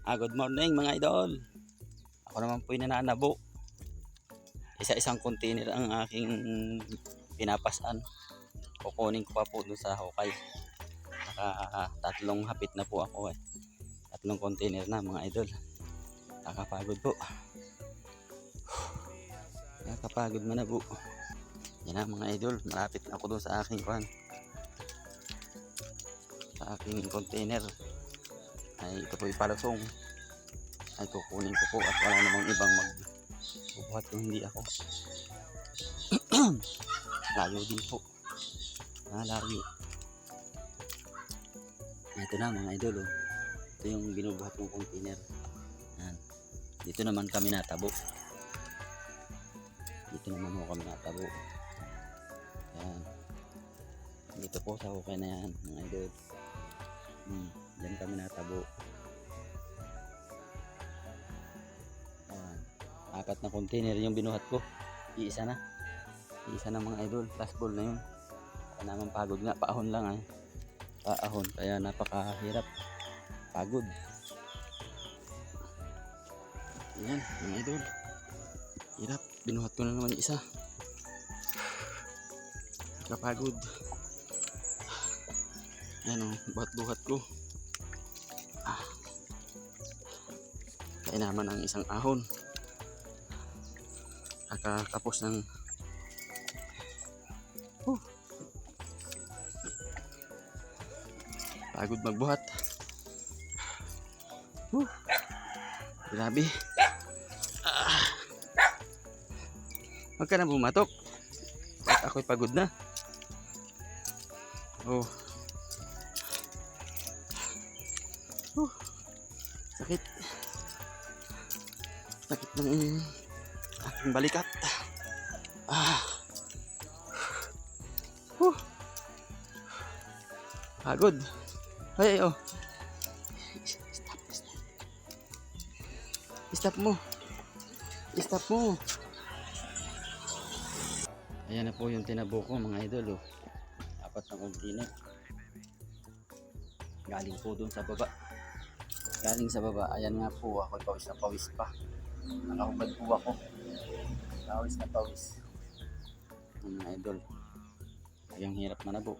Good morning mga idol. Ako naman po yung nananabo. Isa-isang container ang aking pinapasan. Kukunin ko pa po doon sa hukay. Tatlong hapit na po ako eh. Tatlong container na mga idol. Nakapagod po. Nakapagod man na po. Yan na mga idol. Malapit na ako doon sa aking kwan. Sa aking container. Ay ito po ipalusong. Ay kukunin ko po at wala namang ibang magbubuhat kung hindi ako. Layo din po. Layo. Ito na mga idol oh. Ito yung binubuhat ng container. Yan. Dito naman kami natabo. Dito naman ho kami natabo. Yan. Dito po sa hukay na yan mga idol. Diyan kami natabo. Ayan. 4 na container yung binuhat ko. Iisa na mga idol. Last ball na yun. Kaya naman pagod nga. Paahon lang ay. Paahon. Kaya napakahirap. Pagod. Ayan mga idol. Hirap. Binuhat ko na naman isa. Kapagod. Ayan o. Buhat-buhat ko. Kaya naman ang isang ahon. Kakapos ng pagod magbuhat. Grabe. Huwag ka na bumatok. Ako'y pagod na. Sakit. Sakit ng aking balikat. Pagod. Ay, oh. Stop mo. Stop mo. Ayan na po yung tinabo ko mga idol. 4 na container. Galing po dun sa baba. Ayan nga po ako. Pawis na pawis pa. Nakahubad po ako. Pawis na pawis. Mga idol. Ayang hirap manabo.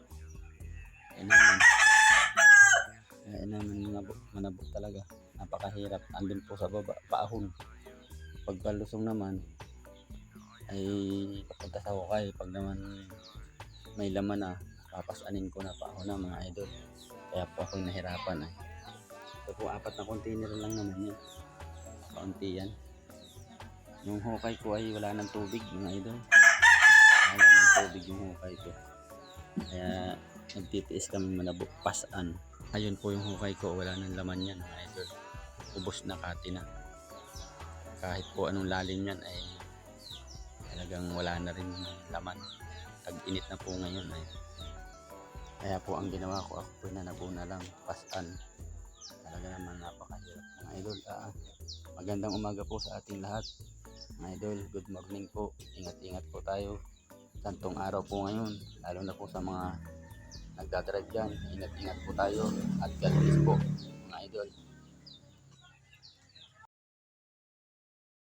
Ayan naman manabok talaga. Napakahirap. Andun po sa baba. Paahon. Pagkalusong naman ay papunta sa hukay. Pag naman may laman na, papasanin ko na paahon na mga idol. Kaya po ako'y nahirapan. Ito po 4 na container lang naman yan. Kaunti yan. Yung hukay ko ay wala ng tubig mga idol. Wala ng tubig yung hukay ko. Kaya nagtitiis kami manabok pasan. Ayun po yung hukay ko, wala nang laman yan mga idol. Ubos na kati na. Kahit po anong lalim yan ay talagang wala na rin laman. Tag-init na po ngayon ay. Kaya po ang ginawa ko, ako po nanabo na lang pasan. Talaga naman napakahirap mga idol. Magandang umaga po sa ating lahat mga idol. Good morning po. Ingat-ingat po tayo. Santong araw po ngayon, lalo na po sa mga nagdadrive dyan. Ingat-ingat po tayo at God bless po mga idol.